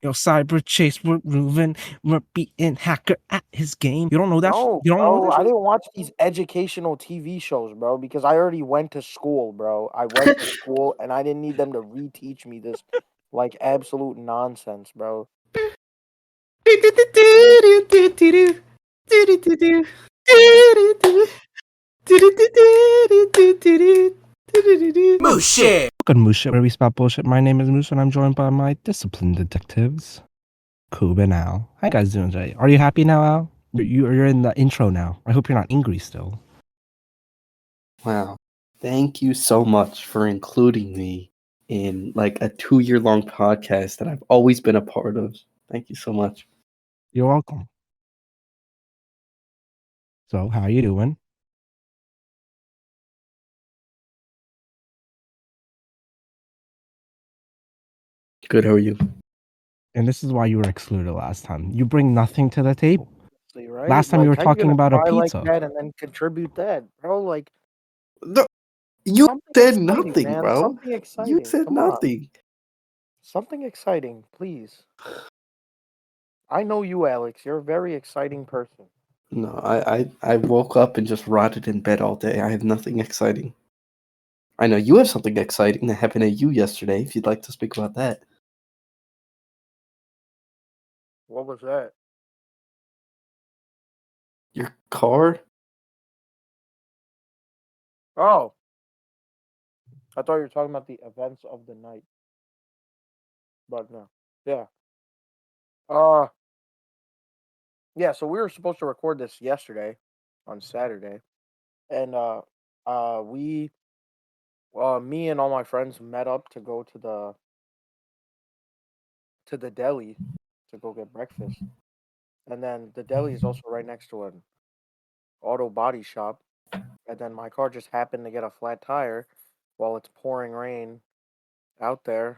Yo, Cyber Chase, we're moving, we're beating Hacker at his game. You don't know that? No, You don't know bro, that I shit? didn't watch these educational TV shows, bro, because I already went to school, bro. I went to school and I didn't need them to reteach me this like absolute nonsense, bro. Moose shit! Welcome to Moose Shit, where we spot bullshit. My name is Moose, and I'm joined by my disciplined detectives, Koob and Al. How you guys doing today? Are you happy now, Al? You're in the intro now. I hope you're not angry still. Wow. Thank you so much for including me in like a 2-year-long podcast that I've always been a part of. Thank you so much. You're welcome. So, how you doing? Good, how are you? And this is why you were excluded last time. You bring nothing to the table. See, right? Last time you were Like, how you talking gonna about a cry like pizza. that and then contribute that, bro? Like No, you something said exciting, nothing, man. bro. Something You exciting. said Come on. nothing. Something exciting, please. I know you, Alex. You're a very exciting person. No, I woke up and just rotted in bed all day. I have nothing exciting. I know you have something exciting that happened to you yesterday, if you'd like to speak about that. What was that? Your car? Oh, I thought you were talking about the events of the night. But no. Yeah. Uh yeah, so we were supposed to record this yesterday on Saturday. And we me and all my friends met up to go to the deli to go get breakfast. And then the deli is also right next to an auto body shop. And then my car just happened to get a flat tire while it's pouring rain out there.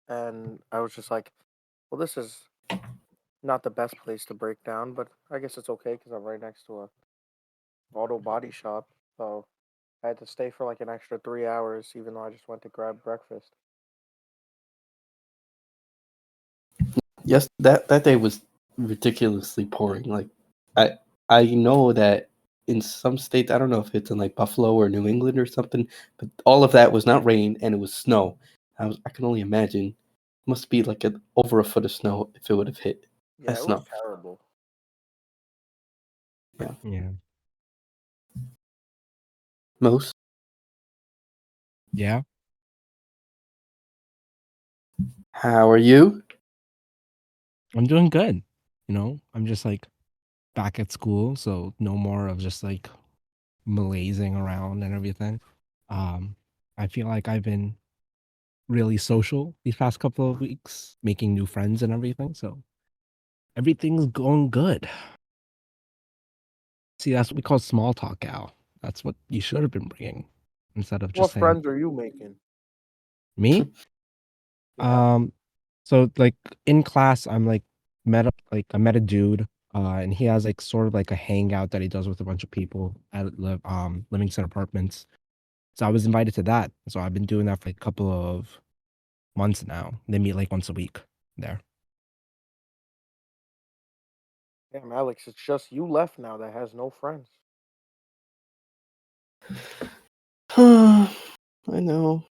And I was just like, well, this is not the best place to break down, but I guess it's okay because I'm right next to a auto body shop. So I had to stay for like an extra 3 hours, even though I just went to grab breakfast. Yes, that day was ridiculously pouring. Like I know that in some states, I don't know if it's in like Buffalo or New England or something, but all of that was not rain and it was snow. I can only imagine. It must be like over a foot of snow if it would have hit Yeah, as it was snow. terrible. Yeah. Most. Yeah. How are you? I'm doing good. I'm just like back at school, so no more of just like malazing around and everything. Um, I feel like I've been really social these past couple of weeks, making new friends and everything. So everything's going good. See, that's what we call small talk, Al. That's what you should have been bringing instead of just What saying friends are you making? me. Yeah. So like in class, I met a dude, and he has like sort of like a hangout that he does with a bunch of people at Livingston Apartments. So I was invited to that. So I've been doing that for like a couple of months now. They meet like once a week there. Damn, Alex, it's just you left now that has no friends. I know.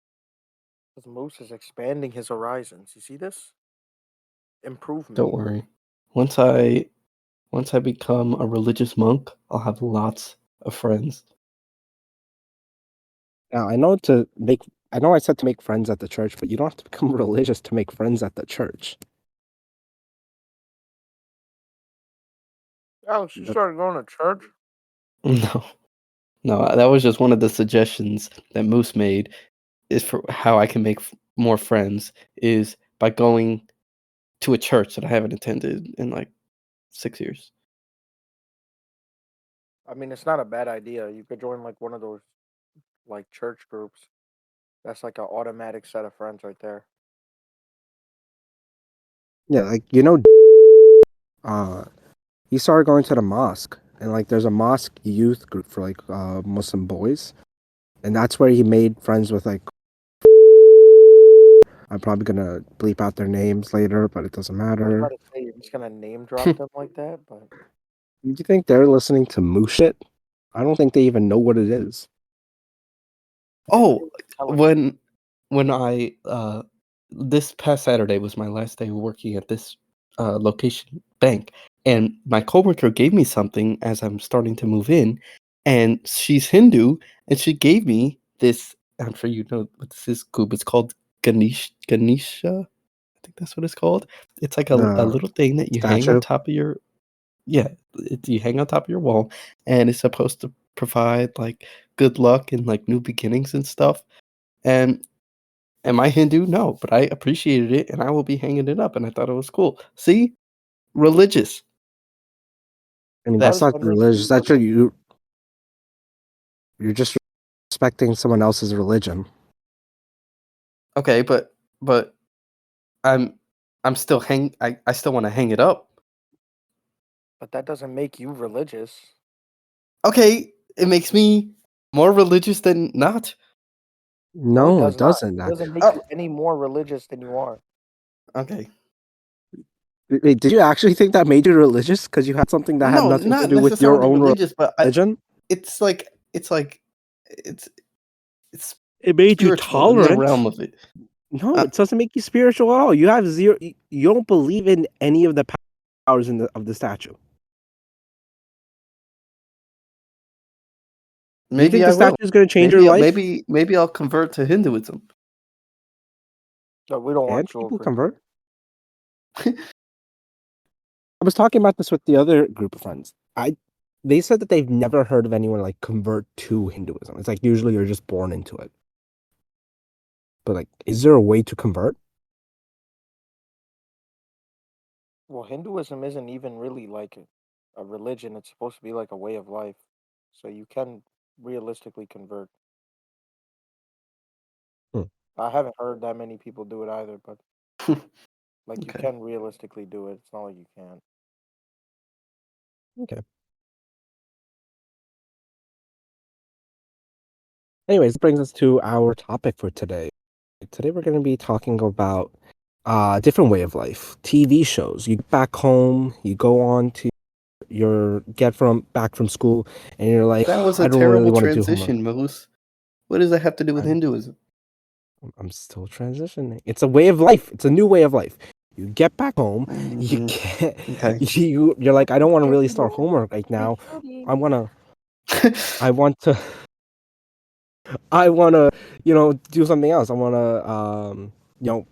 Because Moose is expanding his horizons. You see this? Improvement. Don't worry. Once I become a religious monk, I'll have lots of friends. Now I know I said to make friends at the church, but you don't have to become religious to make friends at the church. Alex, you That- started going to church? No. No, that was just one of the suggestions that Moose made is for how I can make more friends is by going to a church that I haven't attended in like 6 years. I mean, it's not a bad idea. You could join like one of those like church groups. That's like an automatic set of friends right there. Yeah, like uh he started going to the mosque, and like there's a mosque youth group for like Muslim boys, and that's where he made friends with like I'm probably gonna bleep out their names later, but it doesn't I was about matter. to say you're just gonna name drop them like that, but Do you think they're listening to Moo shit? I don't think they even know what it is. maybe they Oh, were telling you. when I this past Saturday was my last day working at this location bank, and my coworker gave me something as I'm starting to move in, and she's Hindu, and she gave me this. I'm sure you know what this is, Goob. It's called Ganesha. I think that's what it's called. It's like a The little thing that you hang on statue. top of your yeah, you hang on top of your wall, and it's supposed to provide like good luck and like new beginnings and stuff. And am I Hindu? No, but I appreciated it, and I will be hanging it up, and I thought it was cool. See, religious. I mean, How that's does That's not that make religious. you That's your, religious? you're just respecting someone else's religion. okay, but I'm I'm still I still want to hang it up. But that doesn't make you religious. Okay, it makes me more religious than not. No, it No, does it not. doesn't. It doesn't make Oh, you any more religious than you are. okay. Wait, did you actually think that made you religious? Because you had something that had No, nothing to not do with your necessarily own religious, but religion? it's like it's it's It made you spiritual in the realm tolerant? of it. No, Uh, it doesn't make you spiritual at all. You have zero. You don't believe in any of the powers in of the statue. Do you maybe think the I will. statue is going to change your life? Maybe I'll convert to Hinduism. No, we don't And want you people over convert. I was talking about this with the other group of friends. They said that they've never heard of anyone like convert to Hinduism. It's like usually you're just born into it. But like, is there a way to convert? Well, Hinduism isn't even really like a religion. It's supposed to be like a way of life. So you can realistically convert. Hmm. I haven't heard that many people do it either, but like you Okay. can realistically do it. It's not like you can't. Okay. Anyways, this brings us to our topic for today. Today we're going to be talking about a different way of life. TV shows. You get back home, you go on to your get from back from school, and you're like, That was I a don't really terrible want to do homework. transition, Moose. What does that have to do with I'm Hinduism? I'm still transitioning. It's a way of life. It's a new way of life. You get back home, you Mhm. get Okay. you're like, I don't want to If really you start want homework right to be now. studying. I want to I want to, do something else. I want to,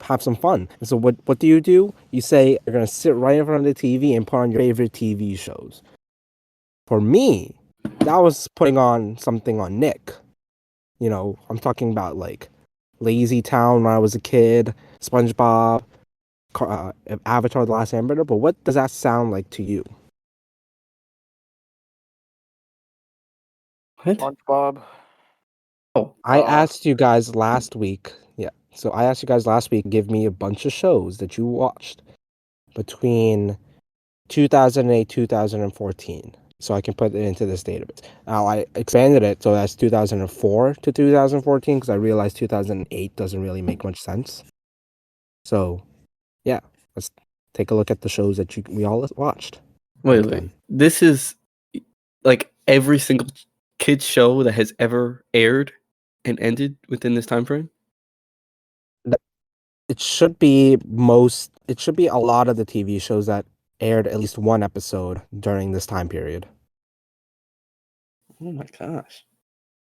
have some fun. And so what do? You say you're going to sit right in front of the TV and put on your favorite TV shows. For me, that was putting on something on Nick. I'm talking about like Lazy Town when I was a kid, SpongeBob, Avatar: The Last Airbender. But what does that sound like to you? What? SpongeBob. Oh, I asked you guys last week. Yeah. So I asked you guys last week, give me a bunch of shows that you watched between 2008, 2014, so I can put it into this database. Now I expanded it so that's 2004 to 2014 because I realized 2008 doesn't really make much sense. So yeah, let's take a look at the shows that we all watched back wait. then. This is like every single kids show that has ever aired and ended within this time frame? It should be most. It should be a lot of the TV shows that aired at least one episode during this time period. Oh my gosh.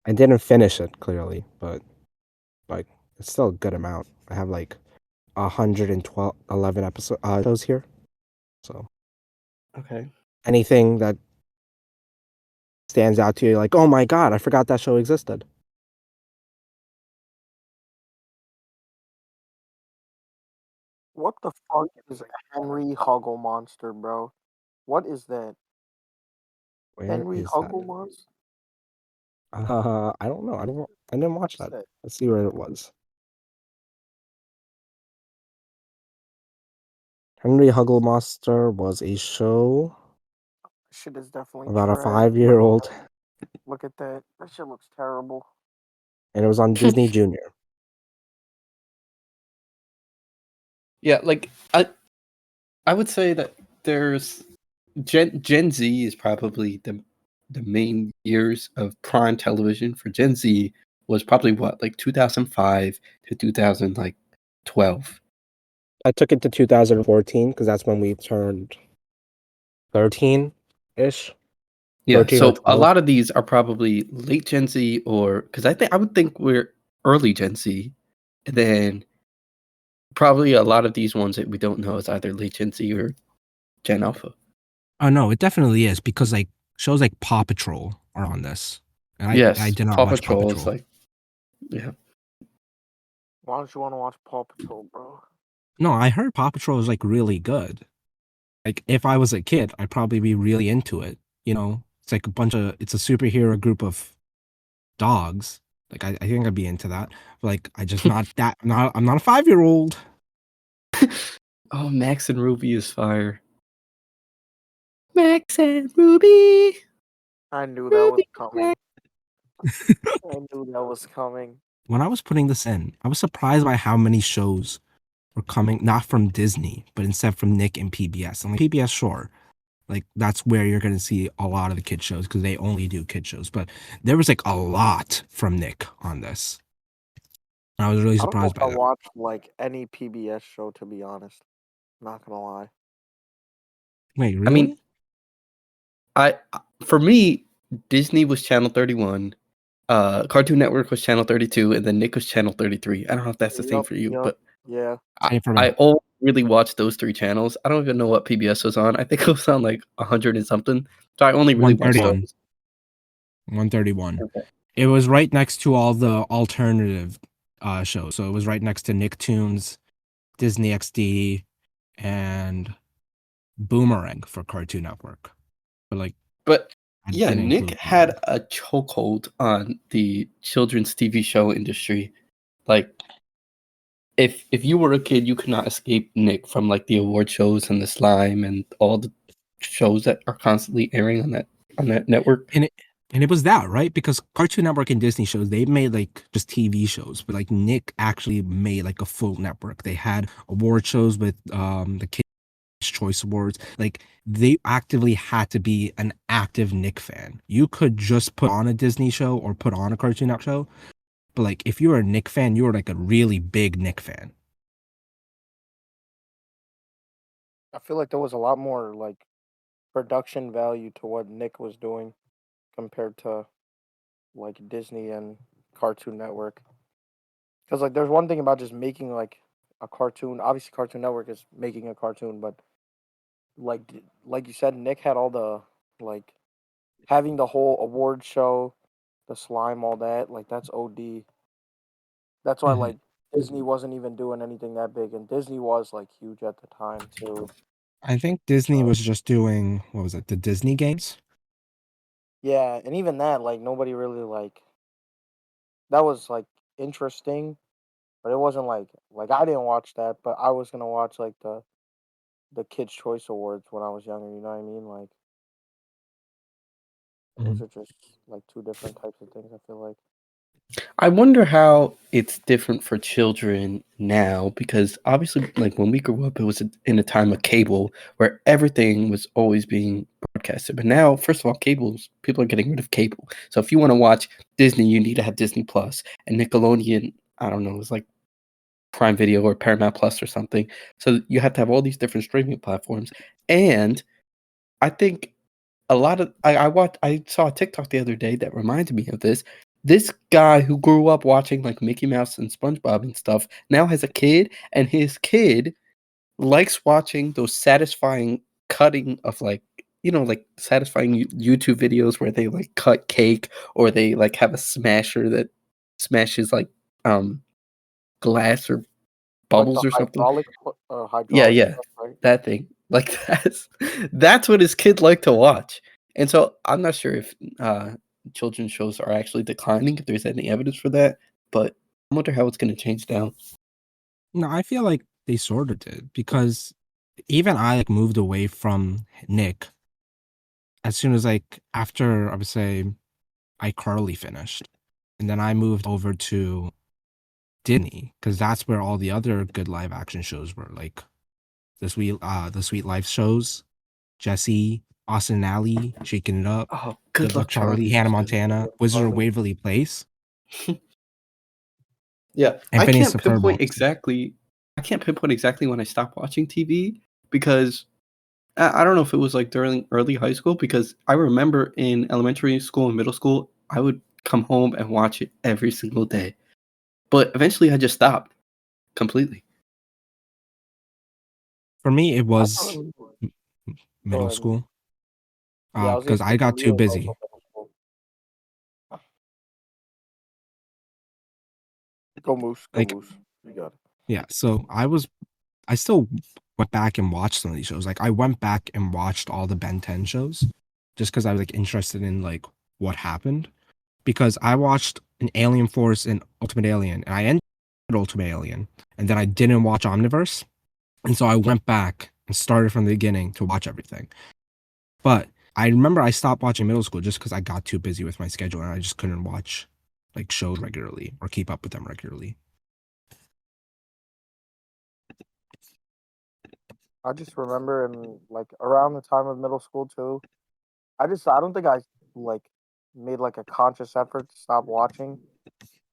I didn't finish it clearly, but like it's still a good amount. I have like 112, 11 episode shows here. So Okay. anything that stands out to you, like, oh my god, I forgot that show existed. What the fuck is a Henry Huggle Monster, bro? What is that? Where Henry is that? Huggle Monster? I don't know. I didn't watch What's that. that? Let's see where it was. Henry Huggle Monster was a show Shit is definitely about a trash. Look at 5-year-old, that. Look at that. That shit looks terrible. and it was on Disney Junior. Yeah, like I would say that there's Gen Z is probably the main years of prime television for Gen Z was probably what, like 2005 to 2000 like 12. I took it to 2014 because that's when we turned 13-ish, Yeah, 13 or so a 12. lot of these are probably late Gen Z, or because I would think we're early Gen Z, and then probably a lot of these ones that we don't know is either late Gen Z or Gen Alpha. Oh no, it definitely is because like shows like Paw Patrol are on this, and I Yes, did not Paw watch Paw Patrol is Patrol. like, yeah. Why don't you want to watch Paw Patrol, bro? No, I heard Paw Patrol is like really good. Like if I was a kid, I'd probably be really into it. You know, it's like it's a superhero group of dogs. Like I think I'd be into that. But like I just not that. I'm not a 5-year-old. Oh, Max and Ruby is fire. Max and Ruby. I knew that was Ruby. coming. I knew that was coming. When I was putting this in, I was surprised by how many shows were coming not from Disney, but instead from Nick and PBS. And like PBS, sure, like that's where you're gonna see a lot of the kid shows because they only do kid shows. But there was like a lot from Nick on this. And I was really I don't know surprised if by I that. watched like any PBS show, to be honest. Not gonna lie. Wait, I mean, really? I for me, Disney was channel 31, Cartoon Network was channel 32, and then Nick was channel 33. I don't know if that's the same Yep, for you, yep, but yeah. Same for I me. only really watched those 3 channels. I don't even know what PBS was on. I think it was on like 100 and something. So I only really watched 131. those. 131. Okay. It was right next to all the alternative shows. So it was right next to Nicktoons, Disney XD, and Boomerang for Cartoon Network. But like But I yeah, didn't Nick include had Boomerang. a chokehold on the children's TV show industry. Like if you were a kid, you could not escape Nick from like the award shows and the slime and all the shows that are constantly airing on that network. And it was that, right? Because Cartoon Network and Disney shows, they made like just TV shows, but like Nick actually made like a full network. They had award shows with the Kids Choice Awards. Like they actively had to be an active Nick fan. You could just put on a Disney show or put on a Cartoon Network show, but like if you were a Nick fan, you were like a really big Nick fan. I feel like there was a lot more like production value to what Nick was doing compared to like Disney and Cartoon Network. Because like there's one thing about just making like a cartoon. Obviously, Cartoon Network is making a cartoon, but like you said, Nick had all the like having the whole award show, the slime, all that. Like that's OD. That's why Mhm. like Disney wasn't even doing anything that big, and Disney was like huge at the time too. I think Disney So was just doing, what was it, the Disney games? yeah, and even that like nobody really like that was like interesting, but it wasn't like I didn't watch that, but I was gonna watch like the Kids Choice Awards when I was younger. You know what I mean? Like those Mhm. are just like two different types of things. I feel like. I wonder how it's different for children now because obviously, like when we grew up, it was in a time of cable where everything was always being broadcasted. But now, first of all, cables, people are getting rid of cable. So if you want to watch Disney, you need to have Disney Plus and Nickelodeon. I don't know, it's like Prime Video or Paramount Plus or something. So you have to have all these different streaming platforms. And I think a lot of I saw a TikTok the other day that reminded me of this. This guy who grew up watching like Mickey Mouse and SpongeBob and stuff now has a kid, and his kid likes watching those satisfying cutting of like like satisfying YouTube videos where they like cut cake or they like have a smasher that smashes like um glass or Like the bubbles or something. Yeah, hydraulic yeah, stuff, right? that thing. Like, that's what his kids like to watch, and so I'm not sure if, children's shows are actually declining, if there's any evidence for that, but I wonder how it's gonna change now. No, I feel like they sort of did because even I like moved away from Nick as soon as like after I would say iCarly finished, and then I moved over to Disney, because that's where all the other good live action shows were, like the Sweet Life shows, Jesse, Austin and Ally, Shaking It Up, Oh, Good Good Luck Luck Charlie, Charlie Hannah was good. Montana, Wizard of Waverly Place, Yeah, and Phineas and Ferb. I can't pinpoint exactly when I stopped watching TV because I don't know if it was like during early high school because I remember in elementary school and middle school, I would come home and watch it every single day. But eventually I just stopped completely. For me, it I was thought it was, go middle ahead. school, Yeah, I was gonna because say I for got me too it was also busy. middle school. Go Moose, go Like, Moose. You got it. yeah, so I still went back and watched some of these shows. Like, I went back and watched all the Ben 10 shows just because I was like interested in like what happened. Because I watched an Alien Force and Ultimate Alien, and I ended Ultimate Alien, and then I didn't watch Omniverse, and so I went back and started from the beginning to watch everything. But I remember I stopped watching middle school just because I got too busy with my schedule and I just couldn't watch like shows regularly or keep up with them regularly. I just remember in like around the time of middle school too. I don't think I like made like a conscious effort to stop watching,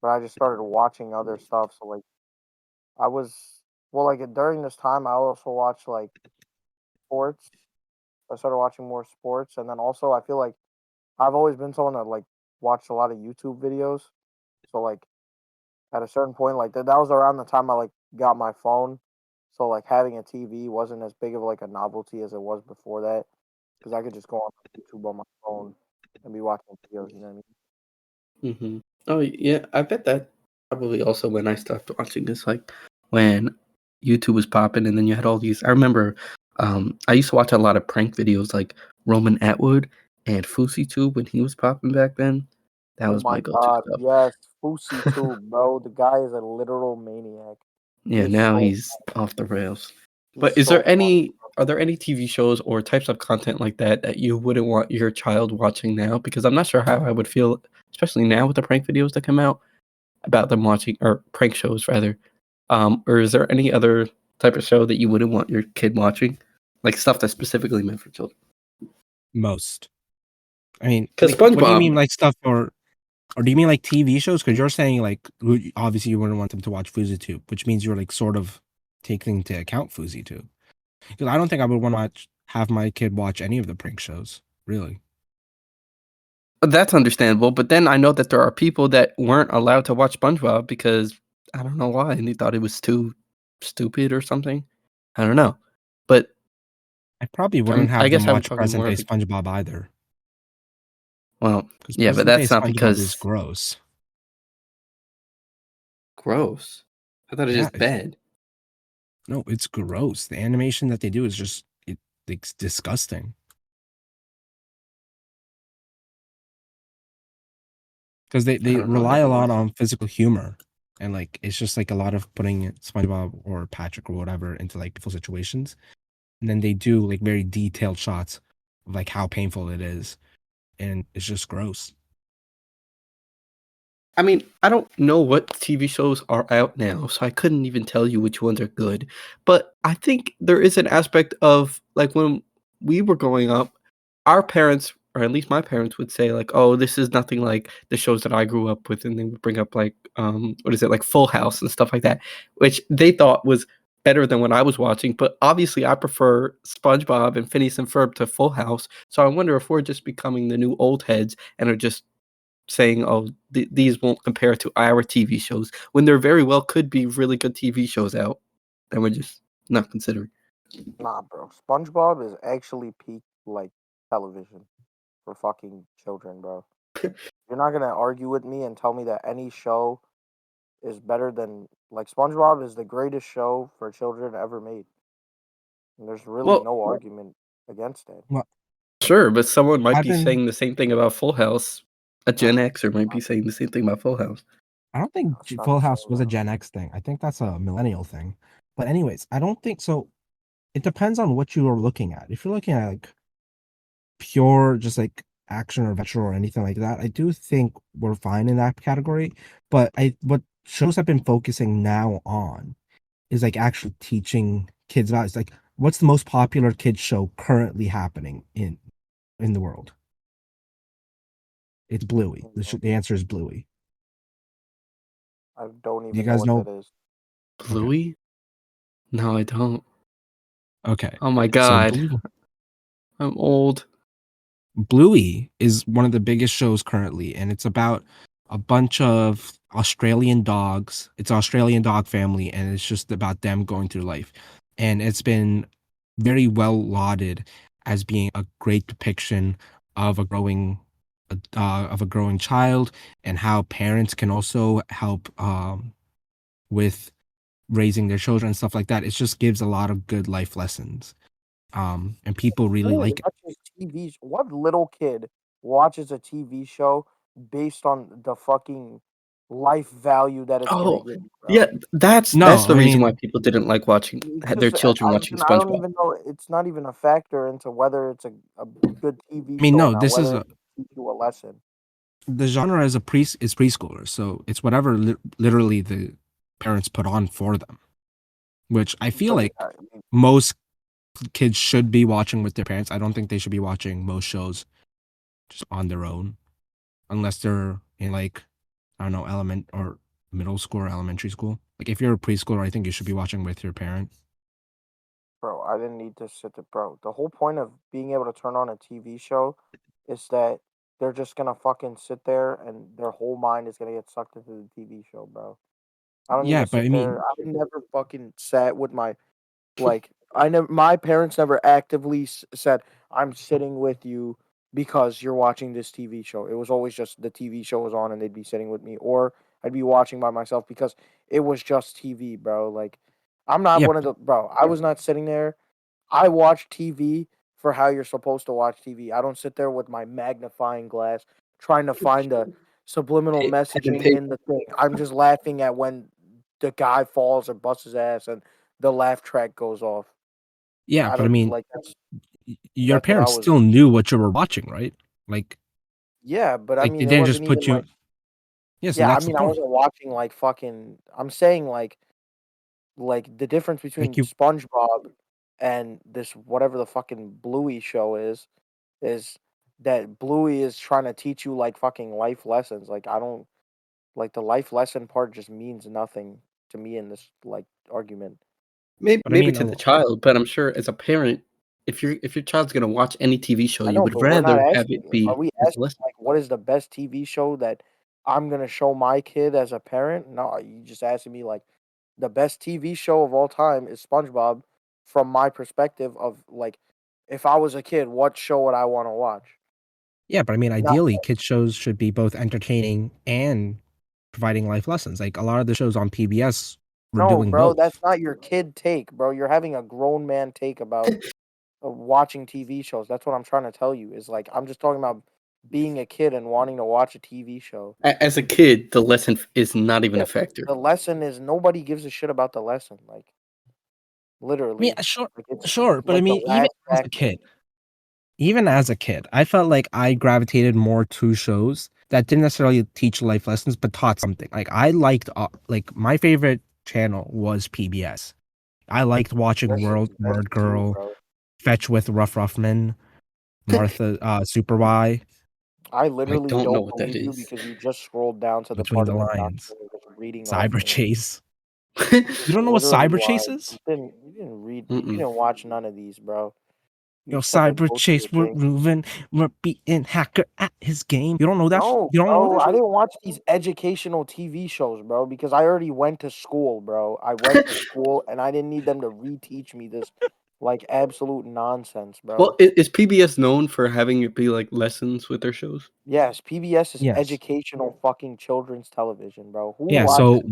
but I just started watching other stuff. So like I was well like during this time I also watched like sports. I started watching more sports, and then also I feel like I've always been someone that like watched a lot of YouTube videos. So like at a certain point, like that was around the time I like got my phone. So like having a TV wasn't as big of like a novelty as it was before that, because I could just go on YouTube on my phone and be watching videos. You know what I mean? Hmm. Oh yeah, I bet that probably also when I stopped watching this, like when YouTube was popping, and then you had all these. I remember, I used to watch a lot of prank videos like Roman Atwood and FouseyTube when he was popping back then. That Oh was my my go-to God, stuff. yes, Fousey too, bro. The guy is a literal maniac. He Yeah, is now so he's off the rails. he's But is so there funny. any are there any TV shows or types of content like that that you wouldn't want your child watching now? Because I'm not sure how I would feel, especially now with the prank videos that come out about them watching or prank shows rather. Or is there any other type of show that you wouldn't want your kid watching? Like stuff that's specifically meant for children? Most. I mean, Because like, what do you mean, SpongeBob, like stuff, or do you mean like TV shows? Because you're saying like obviously you wouldn't want them to watch FouseyTube, which means you're like sort of taking into account FouseyTube. Because I don't think I would want to have my kid watch any of the prank shows. Really, that's understandable. But then I know that there are people that weren't allowed to watch SpongeBob because I don't know why, and they thought it was too stupid or something. I don't know. But I probably wouldn't I have them guess I'm watch talking present more day of a SpongeBob either. well, Because yeah, but present day that's not SpongeBob is because gross. gross. I thought it was Yeah, just bad. no, it's gross. The animation that they do is just it's disgusting. Because I they don't know. I rely a haven't lot watched. on physical humor, and like it's just like a lot of putting SpongeBob or Patrick or whatever into like beautiful situations, and then they do like very detailed shots of like how painful it is, and it's just gross. I mean, I don't know what TV shows are out now, so I couldn't even tell you which ones are good. But I think there is an aspect of like when we were growing up, our parents, or at least my parents, would say like, "Oh, this is nothing like the shows that I grew up with," and they would bring up like, what is it, like Full House and stuff like that, which they thought was better than what I was watching. But obviously, I prefer SpongeBob and Phineas and Ferb to Full House. So I wonder if we're just becoming the new old heads and are just saying, "Oh, these won't compare to our TV shows," when there very well could be really good TV shows out, and we're just not considering. Nah, bro. SpongeBob is actually peak like television for fucking children, bro. You're not gonna argue with me and tell me that any show is better than like SpongeBob is the greatest show for children ever made. And there's really Well, no argument against it. Well, sure, but someone might I've be been saying the same thing about Full House. A Nah, Gen Xer might be saying the same thing about Full House. I don't think it's not Full the House same, was a bro. Gen X thing. I think that's a millennial thing. But anyways, I don't think so. It depends on what you are looking at. If you're looking at like pure just like action or adventure or anything like that, I do think we're fine in that category. But what shows have been focusing now on is like actually teaching kids about. It's like, what's the most popular kids show currently happening in the world? It's Bluey. The answer is Bluey. I don't Do you even know guys what know? that is. Okay. Bluey? No, I don't. Okay. Oh my So god, I'm old. Bluey is one of the biggest shows currently, and it's about a bunch of Australian dogs. It's an Australian dog family, and it's just about them going through life. And it's been very well lauded as being a great depiction of a growing child, and how parents can also help with raising their children and stuff like that. It just gives a lot of good life lessons. And people really Who like it. watches TV? What little kid watches a TV show based on the fucking life value that it's gonna Oh, give, yeah, bro? that's No, the I reason why mean, people didn't like watching It's their just children watching I don't SpongeBob. even know. It's not even a factor into whether it's a good TV I mean, show or no, not. this is Whether a it teach you a lesson. the genre is is preschoolers, so it's whatever literally the parents put on for them, which I feel But like most kids should be watching with their parents. I don't think they should be watching most shows just on their own, unless they're in like, I don't know, element or middle school or elementary school. Like if you're a preschooler, I think you should be watching with your parent. bro, I didn't need to sit there, bro. The whole point of being able to turn on a TV show is that they're just gonna fucking sit there and their whole mind is gonna get sucked into the TV show, bro. I don't need Yeah, to but I sit mean, there. I never fucking sat with my like I never. My parents never actively said, "I'm sitting with you because you're watching this TV show." It was always just the TV show was on and they'd be sitting with me, or I'd be watching by myself because it was just TV, bro. Like I'm not yeah, one of the bro. I was not sitting there. I watch TV for how you're supposed to watch TV. I don't sit there with my magnifying glass trying to find the subliminal Pen and messaging paper. in the thing. I'm just laughing at when the guy falls or busts his ass and the laugh track goes off. yeah, I but I don't mean, like your that's what I parents was. still knew what you were watching, right? Like, Yeah, but I like they mean, it didn't just wasn't put even you. like. Yeah, so Yeah, I that's the mean, I point. wasn't watching like fucking. I'm saying like the difference Like between you, SpongeBob and this whatever the fucking Bluey show is that Bluey is trying to teach you like fucking life lessons. Like I don't like the life lesson part just means nothing to me in this like argument. Maybe but I maybe mean, to the child, but I'm sure as a parent, if your child's gonna watch any TV show, I you know, would but we're not rather have asking. it Are be we with a asking lesson. like what is the best TV show that I'm gonna show my kid as a parent? No, you just asking me like the best TV show of all time is SpongeBob from my perspective of like if I was a kid, what show would I want to watch? yeah, but I mean, Not ideally, kids shows should be both entertaining and providing life lessons. Like a lot of the shows on PBS were no, doing bro, that's both. not your kid take, bro. You're having a grown man take about watching TV shows. That's what I'm trying to tell you. Is like I'm just talking about being a kid and wanting to watch a TV show. As a kid, the lesson is not even Yeah, a factor. the lesson is nobody gives a shit about the lesson, like, I mean, literally. sure, Like, it's sure, but I like the mean, last factor. even as a kid, I felt like I gravitated more to shows that didn't necessarily teach life lessons, but taught something. Like I liked, like my favorite channel was PBS. I liked watching That's Word you, Girl, bro. Fetch with Rough Ruffman, Martha, Super Y, I I literally don't know don't what that believe you is. because you just scrolled down to the Between part the of the Lines, document that's reading off Cyber from it. Chase. You You just don't know what literally Cyber Chase lied. is? You didn't read. You Mm-mm. didn't watch none of these, bro. You Yo, just took a Cyber quote to Chase, your we're thing. moving, we're beating hacker at his game. You don't know that? No, You don't know bro, that I show? didn't watch these educational TV shows, bro, because I already went to school, bro. I went to school and I didn't need them to reteach me this like absolute nonsense, Well, bro. is PBS known for having it be like lessons with their shows? Yes, PBS is Yes. educational fucking children's television, bro. Who Yeah. So watches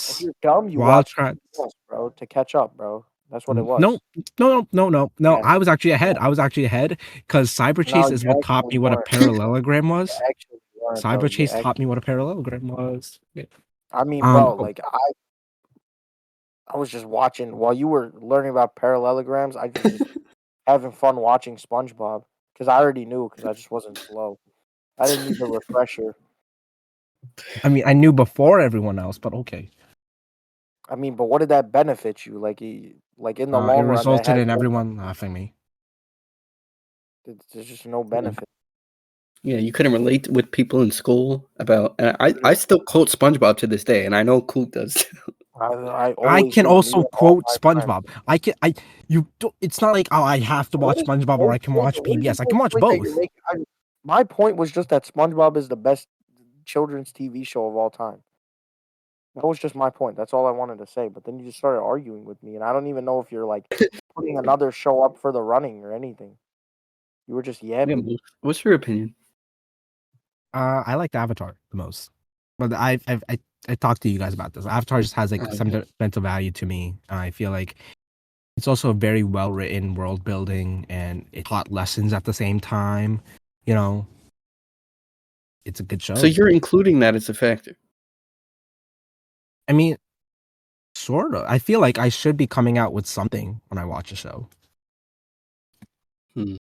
if you're dumb, you watch Wildcrats. PBS, bro, to catch up, bro. That's what it No, was. no. Yeah, I was actually yeah. ahead. I was actually ahead because Cyber No, Chase you is what taught actually me what a weren't. parallelogram You was. actually weren't, though. Cyber You Chase taught me actually what a parallelogram was. Yeah. I mean, bro, Oh, like I was just watching while you were learning about parallelograms, I was just having fun watching SpongeBob because I already knew because I just wasn't slow. I didn't need the refresher. I mean, I knew before everyone else, but okay. I mean, but what did that benefit you? Like in the It long run, that resulted has in no, everyone laughing me. there's just no Yeah. benefit. Yeah, you couldn't relate with people in school about, and I Yeah, still quote SpongeBob to this day, and I know Cool does too. I I always can do. Me also and all quote my friends. SpongeBob. You do, it's not like, oh, I have to What watch is SpongeBob or so I can point? watch What is the PBS. I can whole watch point that you're both. making? My point was just that SpongeBob is the best children's TV show of all time. That was just my point. That's all I wanted to say. But then you just started arguing with me, and I don't even know if you're like putting another show up for the running or anything. You were just Yeah, yapping. what's your opinion? I liked Avatar the most, but I talked to you guys about this. Avatar just has like Okay. sentimental value to me. I feel like it's also a very well written world building, and it taught lessons at the same time. You know, it's a good So show. you're including that as a factor. I mean, sort of. I feel like I should be coming out with something when I watch a show. Hmm.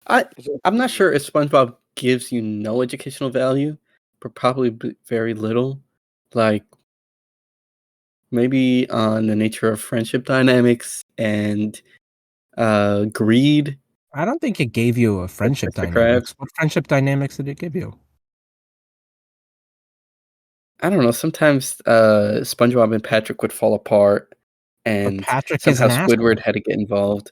I Is it- I'm not sure if SpongeBob gives you no educational value, but probably very little. Like maybe on the nature of friendship dynamics and greed I don't think it gave you a with friendship Mr. Krabs. dynamics. What friendship dynamics did it give you? I don't know. Sometimes SpongeBob and Patrick would fall apart, But and Patrick is somehow an Squidward asshole. had to get involved.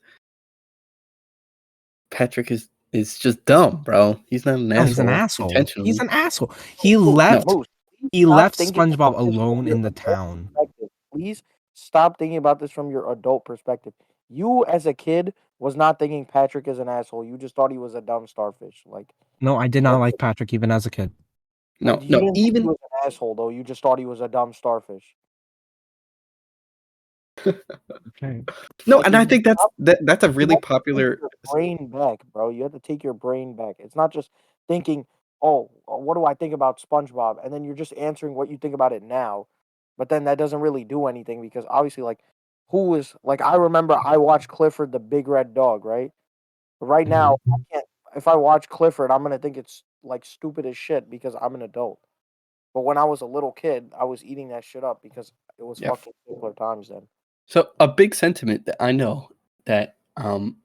Patrick is just dumb, bro. He's not an No, he's an asshole asshole. He's intentionally. an asshole. No, Moose, please He stop left thinking SpongeBob about this from alone your in the adult town. perspective. Please stop thinking about this from your adult perspective. You, as a kid, was not thinking Patrick is an asshole. You just thought he was a dumb starfish. Like, No, I did not that's like Patrick even as a kid. no. you didn't think he Even was an asshole though. You just thought he was a dumb starfish. Okay. no, Like and you I think stop, that's a you really have to take popular. your brain back, bro. You have to take your brain back. It's not just thinking, oh, what do I think about SpongeBob? And then you're just answering what you think about it now. But then that doesn't really do anything because obviously, like, who is like I remember I watched Clifford the Big Red Dog, right? But right now, Mhm. I can't. If I watch Clifford, I'm gonna think it's like stupid as shit because I'm an adult. But when I was a little kid, I was eating that shit up because it was Yeah. fucking simpler times then. So a big sentiment that I know that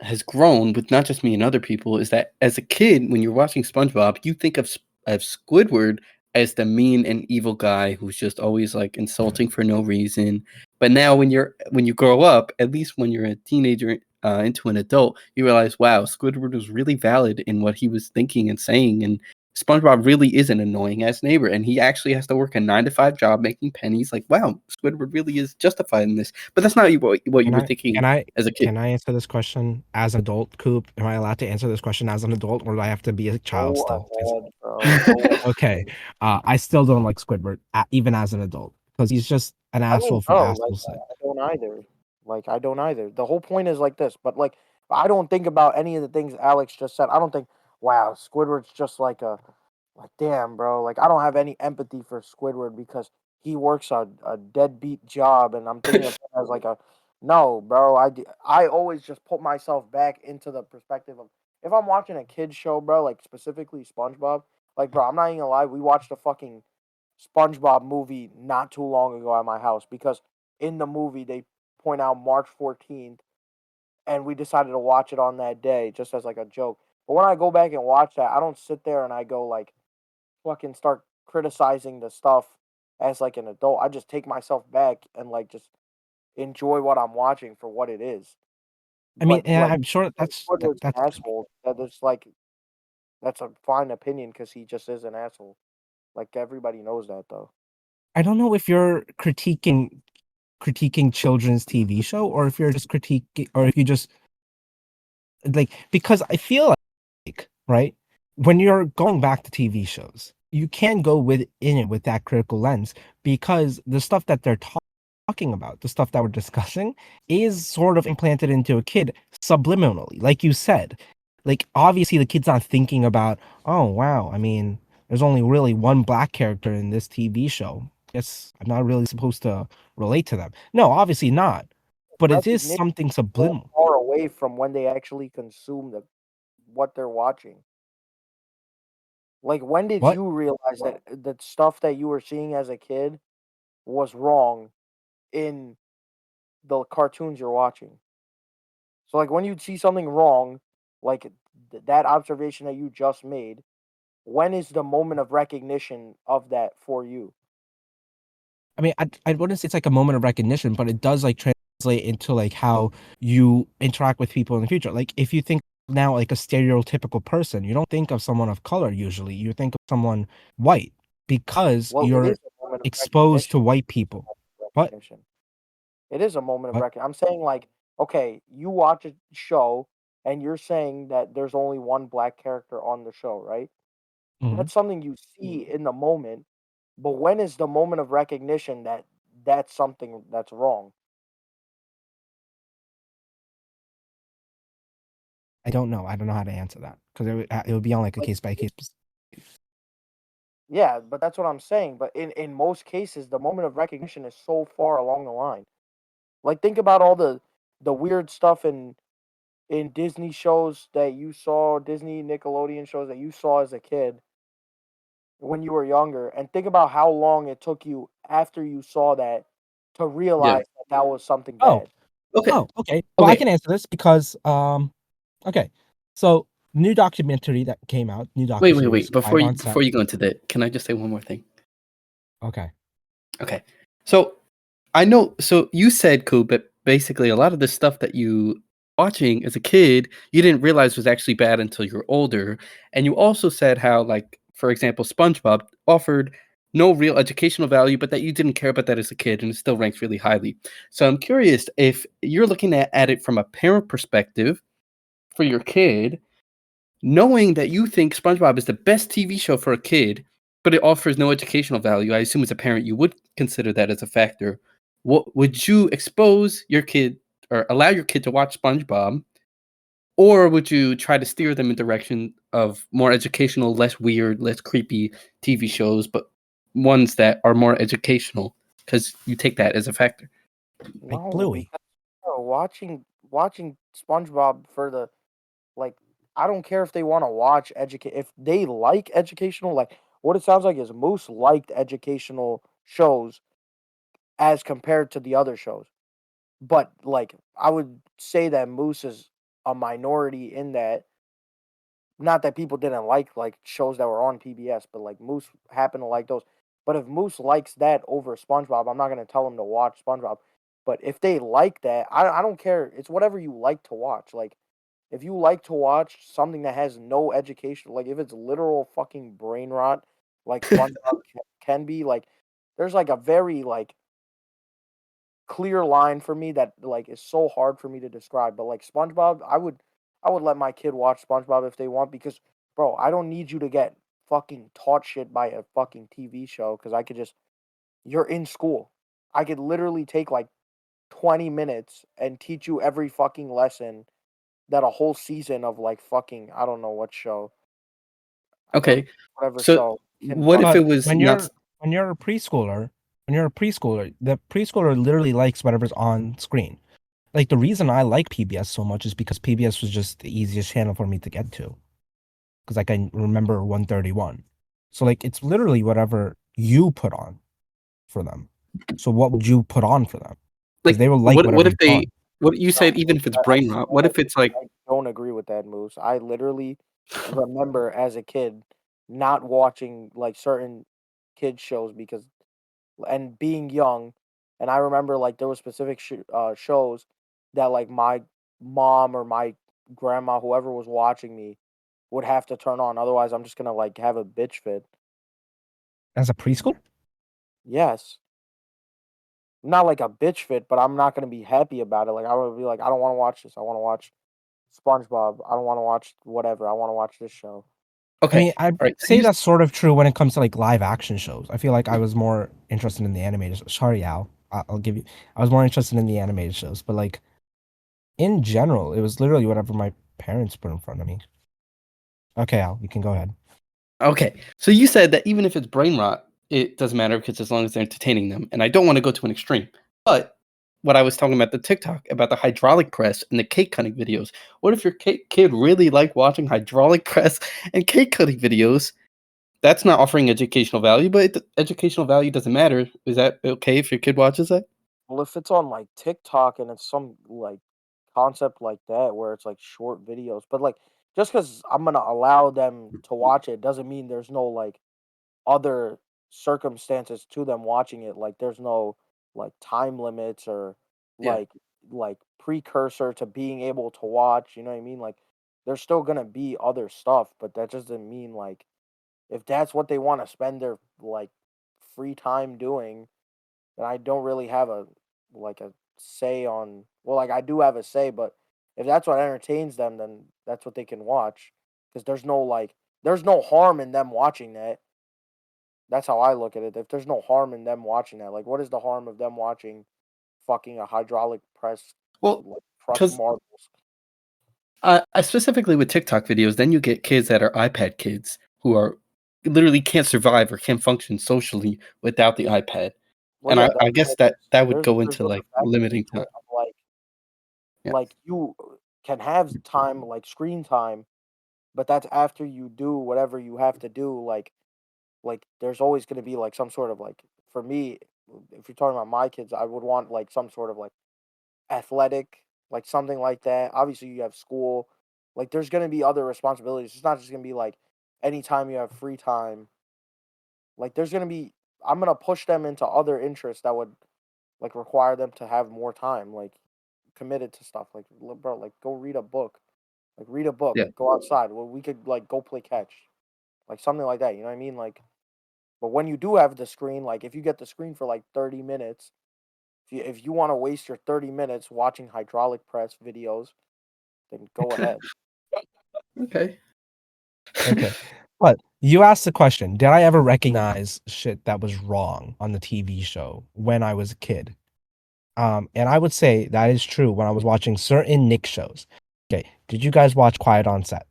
has grown with not just me and other people is that as a kid, when you're watching SpongeBob, you think of Squidward as the mean and evil guy who's just always like insulting for no reason. But now when you grow up, at least when you're a teenager into an adult, you realize, wow, Squidward was really valid in what he was thinking and saying, and SpongeBob really is an annoying ass neighbor, and he actually has to work a 9 to 5 job making pennies. Like, wow, Squidward really is justified in this. But that's not what you Can were I thinking can I as a kid. can I answer this question as an adult, Coop? Am I allowed to answer this question as an adult, or do I have to be a child Go still? 'Cause ahead, bro. Go okay, ahead. I still don't like Squidward, even as an adult, because he's just an I mean, asshole for bro, like asshole's sake. I don't either. Like I don't either. The whole point is like this, but like I don't think about any of the things Alex just said. I don't think, wow, Squidward's just like damn, bro. Like I don't have any empathy for Squidward because he works a deadbeat job, and I'm thinking of him as like a no, bro. I always just put myself back into the perspective of if I'm watching a kids show, bro, like specifically SpongeBob. Like, bro, I'm not even gonna lie. We watched a fucking SpongeBob movie not too long ago at my house because in the movie they point out March 14th and we decided to watch it on that day just as like a joke. But when I go back and watch that, I don't sit there and I go like fucking start criticizing the stuff as like an adult. I just take myself back and like just enjoy what I'm watching for what it is. I mean, But yeah, like I'm sure Squidward's that's an asshole. That's like that's a fine opinion because he just is an asshole. Like everybody knows that though. I don't know if you're critiquing children's TV show or if you're just critiquing or if you just like because I feel like, right, when you're going back to TV shows, you can go within it with that critical lens because the stuff that they're talking about, the stuff that we're discussing, is sort of implanted into a kid subliminally, like you said. Like obviously the kid's not thinking about, oh wow, I mean, there's only really one black character in this TV show. Guess I'm not really supposed to relate to them. No, obviously not. But it is Recognition something so subliminal. far away from when they actually consume what they're watching. Like, when did What? you realize that the stuff that you were seeing as a kid was wrong in the cartoons you're watching? So, like, when you see something wrong, like that observation that you just made, when is the moment of recognition of that for you? I mean, I wouldn't say it's like a moment of recognition, but it does like translate into like how you interact with people in the future. Like if you think now like a stereotypical person, you don't think of someone of color usually. You think of someone white because Well, it you're is a moment of exposed to recognition. white people. What? Recognition. It is a moment of What? recognition. I'm saying, like, okay, you watch a show and you're saying that there's only one black character on the show, right? Mhm. That's something you see in the moment, but when is the moment of recognition that that's something that's wrong? I don't know. I don't know how to answer that because it would be on like a Like, case by case. yeah, but that's what I'm saying. But in most cases, the moment of recognition is so far along the line. Like, think about all the weird stuff in Disney shows that you saw, Disney Nickelodeon shows that you saw as a kid when you were younger, and think about how long it took you after you saw that to Yeah. realize that that was something Oh, bad. Okay. okay. Well, I Okay. can answer this because okay. So new documentary that came out, new Wait. docuseries, Before Five you on Set. before you go into that, can I just say one more thing? Okay. Okay. So I know. So you said, Coop, but basically a lot of the stuff that you watching as a kid, you didn't realize was actually bad until you're older. And you also said how, like, for example, SpongeBob offered no real educational value, but that you didn't care about that as a kid, and it still ranks really highly. So I'm curious if you're looking at it from a parent perspective for your kid, knowing that you think SpongeBob is the best TV show for a kid, but it offers no educational value. I assume as a parent you would consider that as a factor. What would you expose your kid or allow your kid to watch SpongeBob, or would you try to steer them in direction of more educational, less weird, less creepy TV shows, but ones that are more educational because you take that as a factor? Like No, Bluey. because watching SpongeBob for the like, I don't care if they want to watch educate if they like educational, like what it sounds like is Moose liked educational shows as compared to the other shows. But like I would say that Moose is a minority in that. Not that people didn't like shows that were on PBS, but like Moose happened to like those. But if Moose likes that over SpongeBob, I'm not gonna tell him to watch SpongeBob. But if they like that, I don't care. It's whatever you like to watch. Like if you like to watch something that has no education, like if it's literal fucking brain rot, like SpongeBob can be, like there's like a very like clear line for me that like is so hard for me to describe. But like SpongeBob, I would let my kid watch SpongeBob if they want because bro, I don't need you to get fucking taught shit by a fucking TV show because I could just you're in school. I could literally take like 20 minutes and teach you every fucking lesson that a whole season of like fucking I don't know what show, the Okay, whatever so show can what if But it fucking was not? when you're a preschooler, the preschooler literally likes whatever's on screen. Like the reason I like PBS so much is because PBS was just the easiest channel for me to get to. Because like I remember 131. So like it's literally whatever you put on for them. So what would you put on for them? Because Like, they will like what whatever if you put they? on. What you no, said, even if it's I brain rot. What if it's like? I don't agree with that, Moose. I literally remember as a kid not watching like certain kids shows because and being young, and I remember like there were specific shows that like my mom or my grandma, whoever was watching me, would have to turn on. Otherwise, I'm just gonna like have a bitch fit. As a preschool? Yes, not like a bitch fit, but I'm not gonna be happy about it. Like I would be like, I don't want to watch this. I want to watch SpongeBob. I don't want to watch whatever. I want to watch this show. I Okay, mean, I'd all right. So say you that's sort of true when it comes to like live action shows. I feel like I was more interested in the animated shows. Sorry, Al. I'll give you. I was more interested in the animated shows, but like in general, it was literally whatever my parents put in front of me. Okay, Al, you can go ahead. Okay, so you said that even if it's brain rot, it doesn't matter because as long as they're entertaining them, and I don't want to go to an extreme. But what I was talking about the TikTok about the hydraulic press and the cake cutting videos. What if your kid really liked watching hydraulic press and cake cutting videos, That's not offering educational value, but educational value doesn't matter. Is that okay if your kid watches that? Well, if it's on like TikTok and it's some like concept like that where it's like short videos, but like just because I'm gonna allow them to watch it doesn't mean there's no like other circumstances to them watching it. Like there's no like time limits or Yeah. like precursor to being able to watch. You know what I mean? Like there's still gonna be other stuff, but that doesn't mean like if that's what they want to spend their like free time doing, then I don't really have a say on well, like I do have a say, but if that's what entertains them, then that's what they can watch. Because there's no harm in them watching that. That's how I look at it. If there's no harm in them watching that, like what is the harm of them watching fucking a hydraulic press Well, like crush because marbles? I specifically with TikTok videos, then you get kids that are iPad kids who are literally can't survive or can't function socially without the iPad, Well, and yeah, I then guess that would go there's into, other like, factors limiting into time. it of Yeah. like you can have time like screen time, but that's after you do whatever you have to do. Like there's always going to be like some sort of like for me, if you're talking about my kids, I would want like some sort of like athletic, like something like that. Obviously, you have school. Like there's going to be other responsibilities. It's not just going to be like anytime you have free time. Like there's going to be I'm going to push them into other interests that would like require them to have more time, like committed to stuff. Like bro, like go read a book. Like read a book, Yeah. go outside. Well, we could like go play catch. Like something like that, you know what I mean? Like but when you do have the screen, like if you get the screen for like 30 minutes, if you want to waste your 30 minutes watching hydraulic press videos, then go ahead. Okay. Okay. But you asked the question, did I ever recognize shit that was wrong on the TV show when I was a kid? And I would say that is true when I was watching certain Nick shows. Okay. Did you guys watch Quiet on Set?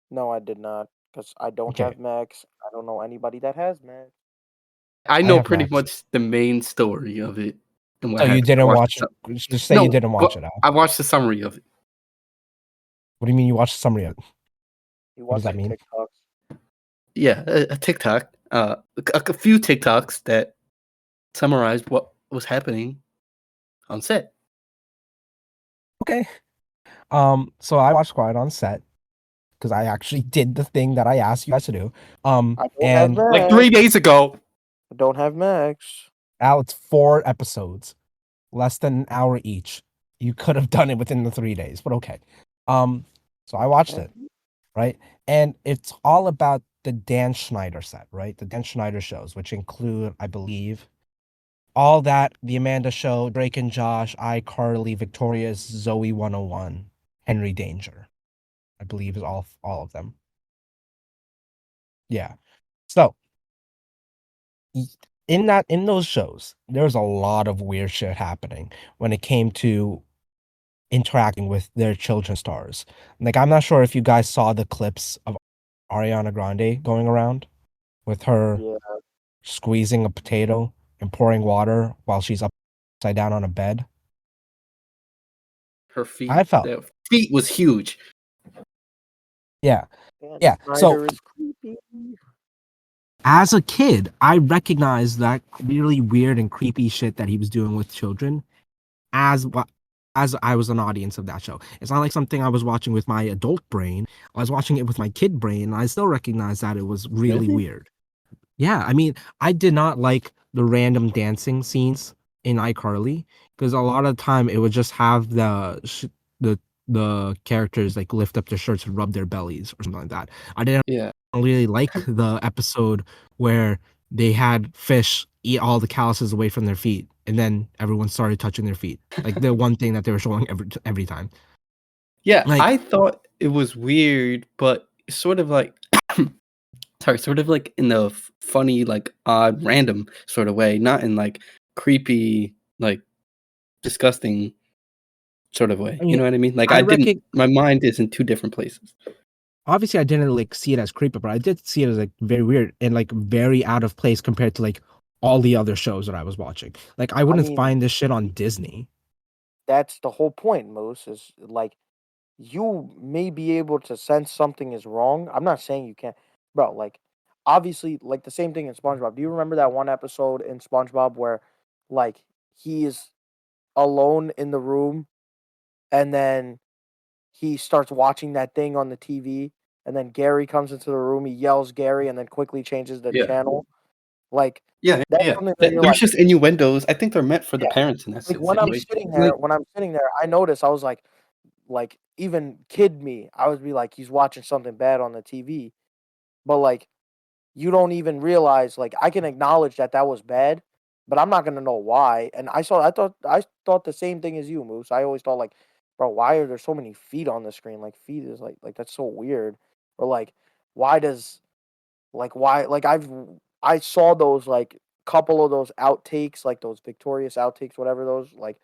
No, I did not because I don't Okay. have Max. I don't know anybody that has Max. I I know have pretty Max. much the main story of it and what So you happens. I didn't watched watch the just say you no, didn't watch but it, Al. I watched the summary of it. What do you mean you watched the summary of it? You What does watch that some mean? TikToks. Yeah, a TikTok, a few TikToks that summarized what was happening on set. Okay. So I watched Quiet on Set because I actually did the thing that I asked you guys to do. I don't have And Like Max. 3 days ago. I don't have Max. Al, it's 4 episodes, less than an hour each. You could have done it within the 3 days, but okay. So I watched Eh, it, right? And it's all about the Dan Schneider set, right? The Dan Schneider shows, which include, I believe, all that, The Amanda Show, Drake and Josh, iCarly, Victorious, Zoe 101, Henry Danger, I believe is all of them. Yeah. So in those shows, there's a lot of weird shit happening when it came to interacting with their children stars. Like I'm not sure if you guys saw the clips of Ariana Grande going around with her Yeah, squeezing a potato and pouring water while she's upside down on a bed. Her I feet, felt, the feet was huge. yeah, Dan yeah. So Snyder is creepy. as a kid, I recognized that really weird and creepy shit that he was doing with children as as I was an audience of that show. It's not like something I was watching with my adult brain. I was watching it with my kid brain, and I still recognized that it was really Really? weird. Yeah, I mean, I did not like the random dancing scenes in iCarly because a lot of the time it would just have the the characters like lift up their shirts and rub their bellies or something like that. I didn't Yeah. really like the episode where they had fish eat all the calluses away from their feet, and then everyone started touching their feet. Like the one thing that they were showing every time. Yeah, Like I thought it was weird, but sort of like sorry, sort of like in the funny, like odd, random sort of way, not in like creepy, like disgusting sort of way. I You mean, know what I mean? Like I I didn't reckon my mind is in two different places. obviously I didn't like see it as creepy, but I did see it as like very weird and like very out of place compared to like all the other shows that I was watching. Like I I wouldn't mean, find this shit on Disney. that's the whole point, Moose, is like you may be able to sense something is wrong. I'm not saying you can't. bro, like obviously like the same thing in SpongeBob. Do you remember that one episode in SpongeBob where like he is alone in the room and then he starts watching that thing on the TV and then Gary comes into the room, he yells Gary and then quickly changes the Yeah. channel. Like Yeah, that's yeah. something that you're There's like, just innuendos. I think they're meant for the yeah. parents in that Like situation. Like, when I'm sitting there, I notice I was like even kid me, I would be like, he's watching something bad on the TV. But like you don't even realize like I can acknowledge that that was bad, but I'm not gonna know why. And I thought the same thing as you, Moose. I always thought like, bro, why are there so many feet on the screen? Like feet is like that's so weird. Or like why does why like I saw those like couple of those outtakes, like those victorious outtakes, whatever those like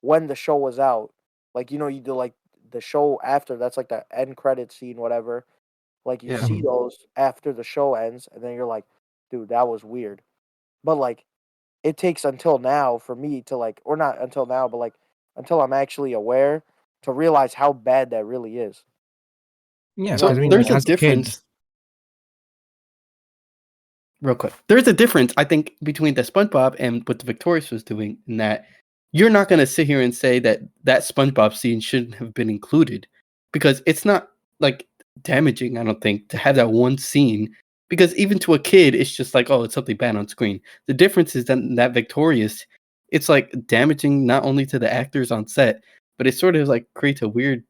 when the show was out. Like you know you do like the show after that's like the end credit scene, whatever like you Yeah. see mhm. those after the show ends, and then you're like, dude, that was weird. But like, it takes until now for me to like, or not until now, but like until I'm actually aware to realize how bad that really is. Yeah, You know what because I So I mean? mean, there's like a as a kid, difference, real quick. There's a difference, I think, between the SpongeBob and what the Victorious was doing. In that you're not going to sit here and say that that SpongeBob scene shouldn't have been included, because it's not like damaging. I don't think to have that one scene, because even to a kid, it's just like, oh, it's something bad on screen. The difference is that Victorious, it's like damaging not only to the actors on set, but it sort of like creates a weird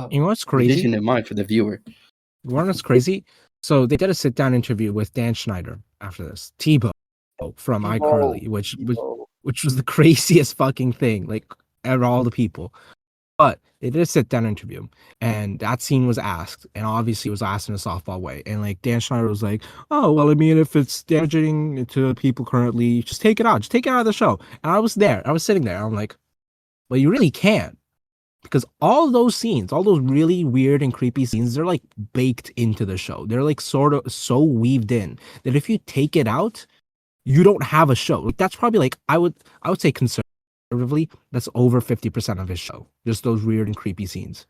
you know what's crazy? division in mind for the viewer. You know what's crazy? So they did a sit down interview with Dan Schneider after this. Tebow from Tebow, iCarly, which was Tebow. the craziest fucking thing, like out of all the people. But they did a sit down interview, and that scene was asked, and obviously it was asked in a softball way. And like Dan Schneider was like, "Oh well, I mean, if it's damaging to people currently, just take it out. Just take it out of the show." And I was there. I was sitting there. I'm like, "Well, you really can't." Because all those scenes, all those really weird and creepy scenes, they're like baked into the show. They're like sort of so weaved in that if you take it out, you don't have a show. Like that's probably like I would say conservatively, that's over 50% of his show. Just those weird and creepy scenes.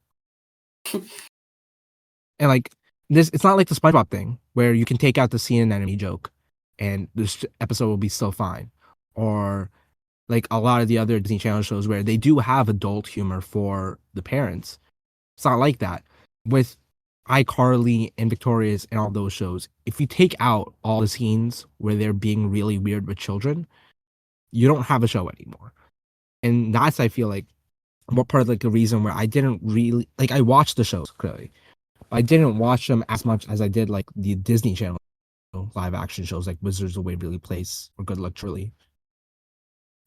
And like this, it's not like the SpongeBob thing where you can take out the scene and enemy joke, and this episode will be still fine. Or like a lot of the other Disney Channel shows where they do have adult humor for the parents. It's not like that. With iCarly and Victorious and all those shows, if you take out all the scenes where they're being really weird with children, you don't have a show anymore. And that's, I feel like, what part of like the reason where I didn't really like I watched the shows clearly. But I didn't watch them as much as I did like the Disney Channel live action shows like Wizards of Waverly Place or Good Luck Charlie.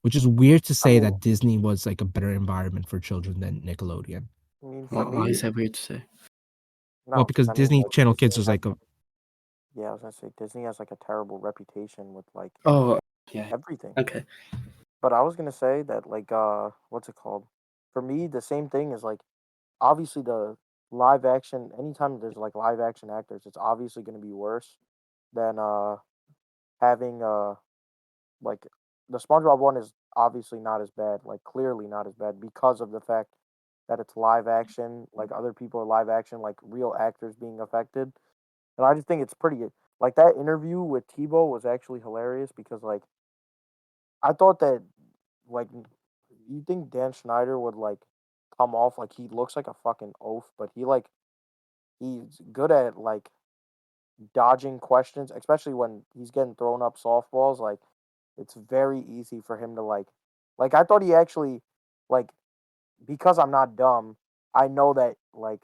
Which is weird to I say mean, that Disney was like a better environment for children than Nickelodeon. for Why me, is that weird to say? Well, no, because because I mean, Disney like Channel Kids Disney was has, like a yeah, I was gonna say Disney has like a terrible reputation with like Oh, yeah. everything. Okay. But I was gonna say that like what's it called? For me, the same thing is like obviously the live action anytime there's like live action actors, it's obviously gonna be worse than having like the SpongeBob one is obviously not as bad, like clearly not as bad because of the fact that it's live action, like other people are live action, like real actors being affected. And I just think it's pretty like that interview with Tebow was actually hilarious because like I thought that like you think Dan Schneider would like come off like he looks like a fucking oaf, but he's good at like dodging questions, especially when he's getting thrown up softballs. Like it's very easy for him to like I thought he actually like because I'm not dumb, I know that like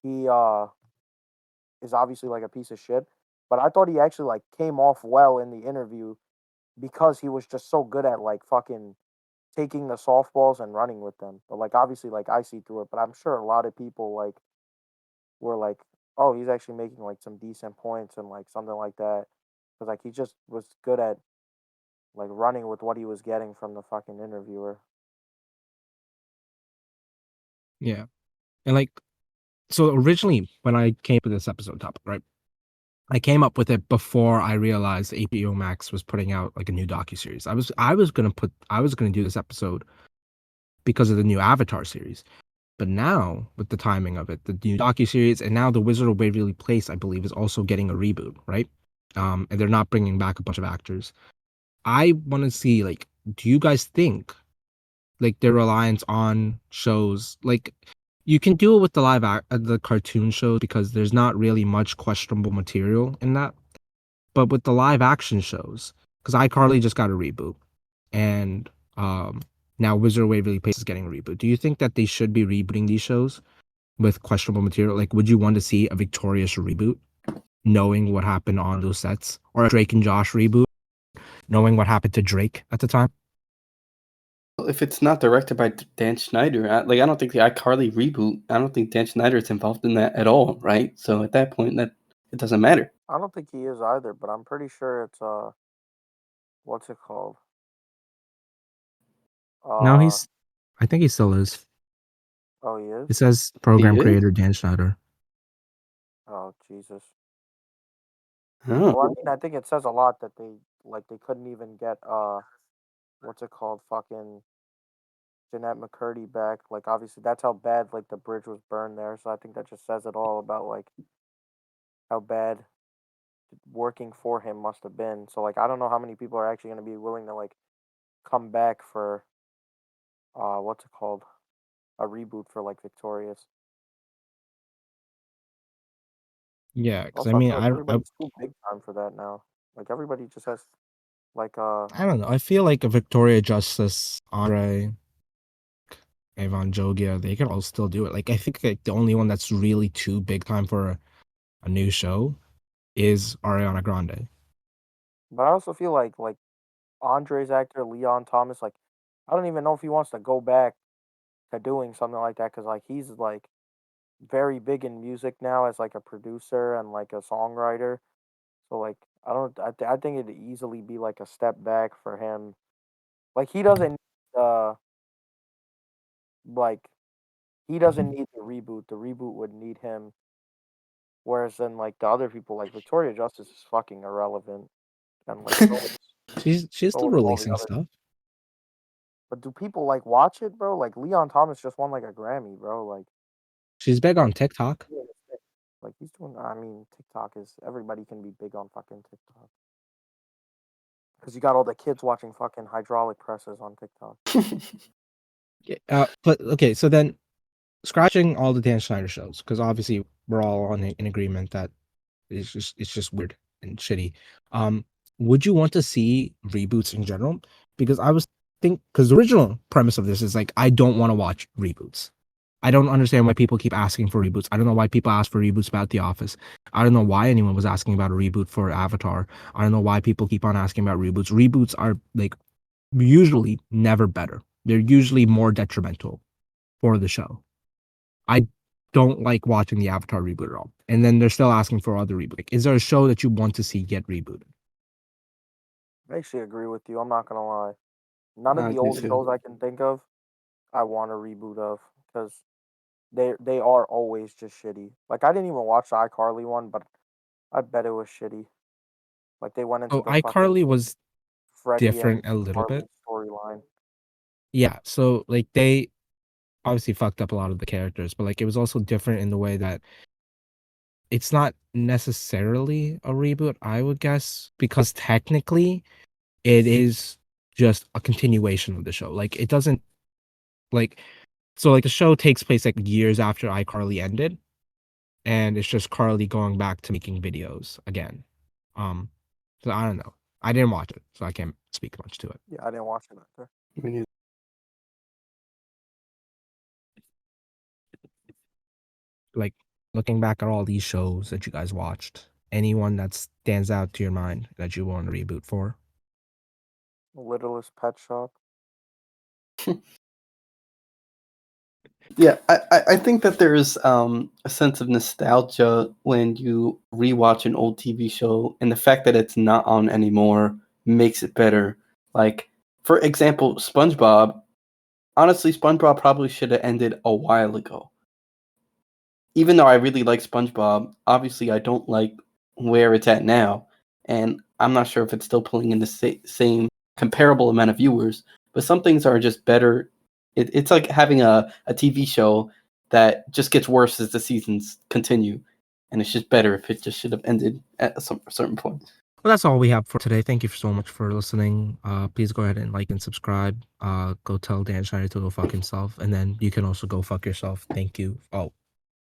he is obviously like a piece of shit, but I thought he actually like came off well in the interview because he was just so good at like fucking taking the softballs and running with them. But like obviously like I see through it, but I'm sure a lot of people like were like, "Oh, he's actually making like some decent points and like something like that." Cuz like he just was good at like running with what he was getting from the fucking interviewer. yeah. And like so originally when I came up with this episode topic, right? I came up with it before I realized HBO Max was putting out like a new docuseries. I was gonna do this episode because of the new Avatar series. But now, with the timing of it, the new docuseries, and now the Wizard of Waverly Place, I believe, is also getting a reboot, right? And they're not bringing back a bunch of actors. I want to see, like, do you guys think, like, their reliance on shows, like, you can do it with the cartoon shows because there's not really much questionable material in that, but with the live action shows, because iCarly just got a reboot, and now Wizard of Waverly Place is getting a reboot. Do you think that they should be rebooting these shows with questionable material? Like, would you want to see a Victorious reboot, knowing what happened on those sets, or a Drake and Josh reboot, knowing what happened to Drake at the time? If it's not directed by Dan Schneider, I don't think the iCarly reboot. I don't think Dan Schneider is involved in that at all, right? So at that point, that it doesn't matter. I don't think he is either, but I'm pretty sure it's what's it called? No, Uh I think he still is. oh, he It is? says He program is. creator Dan Schneider. Oh, Jesus. Oh, Well, I mean, I think it says a lot that they couldn't even get what's it called? Fucking Jeanette McCurdy back. Like, obviously that's how bad like the bridge was burned there. So I think that just says it all about like how bad working for him must have been. So like I don't know how many people are actually gonna be willing to like come back for what's it called? A reboot for like Victorious. Yeah, because I Also, I mean, feel like everybody's too big time for that now. Like everybody just has like I don't know. I feel like a Victoria Justice, Andre, Avon Jogia, they could all still do it. Like, I think like the only one that's really too big time for a new show is Ariana Grande. but I also feel like Andre's actor Leon Thomas, like I don't even know if he wants to go back to doing something like that because like he's like very big in music now as like a producer and like a songwriter. So like I think it'd easily be like a step back for him. Like like he doesn't need the reboot. The reboot would need him. Whereas then like the other people like Victoria Justice is fucking irrelevant and like She's still so is all the releasing other. stuff. But do people like watch it, bro? Like Leon Thomas just won like a Grammy, bro. She's big on Like TikTok. yeah, like he's doing. I mean, TikTok is everybody can be big on fucking TikTok because you got all the kids watching fucking hydraulic presses on TikTok. Yeah, but okay, so then scratching all the Dan Schneider shows, because obviously we're all in agreement that it's just weird and shitty. Um, would you want to see reboots in general? Because because the original premise of this is like I don't want to watch reboots. I don't understand why people keep asking for reboots. I don't know why people ask for reboots about The Office. I don't know why anyone was asking about a reboot for Avatar. I don't know why people keep on asking about reboots. Reboots are like usually never better. They're usually more detrimental for the show. I don't like watching the Avatar reboot at all. And then they're still asking for other reboots. Like, is there a show that you want to see get rebooted? I actually agree with you. I'm not gonna lie. None of I the do old too. shows I can think of, I want a reboot of because they are always just shitty. Like I didn't even watch the iCarly one, but I bet it was shitty. Like they went into Oh, the fucking iCarly was Freddie and different a little bit. Harley storyline. Yeah, so like they obviously fucked up a lot of the characters, but like it was also different in the way that it's not necessarily a reboot, I would guess, because technically it is just a continuation of the show. Like it doesn't like so like the show takes place like years after iCarly ended, and it's just Carly going back to making videos again. Um, so I don't know. I didn't watch it, so I can't speak much to it. Yeah, I didn't watch it either. I mean, Like looking back at all these shows that you guys watched, anyone that stands out to your mind that you want to reboot for? Littlest Pet Shop. yeah, I think that there's a sense of nostalgia when you rewatch an old TV show, and the fact that it's not on anymore makes it better. Like, for example, SpongeBob. Honestly, SpongeBob probably should have ended a while ago. Even though I really like SpongeBob, obviously I don't like where it's at now, and I'm not sure if it's still pulling in the same comparable amount of viewers. But some things are just better. It's like having a TV show that just gets worse as the seasons continue, and it's just better if it just should have ended at a certain point. Well, that's all we have for today. Thank you so much for listening. Please go ahead and like and subscribe. Go tell Dan Schneider to go fuck himself, and then you can also go fuck yourself. Thank you. Oh,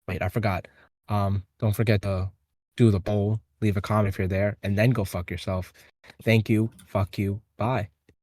wait, I forgot. Don't forget to do the poll. Leave a comment if you're there, and then go fuck yourself. Thank you. Fuck you. Bye.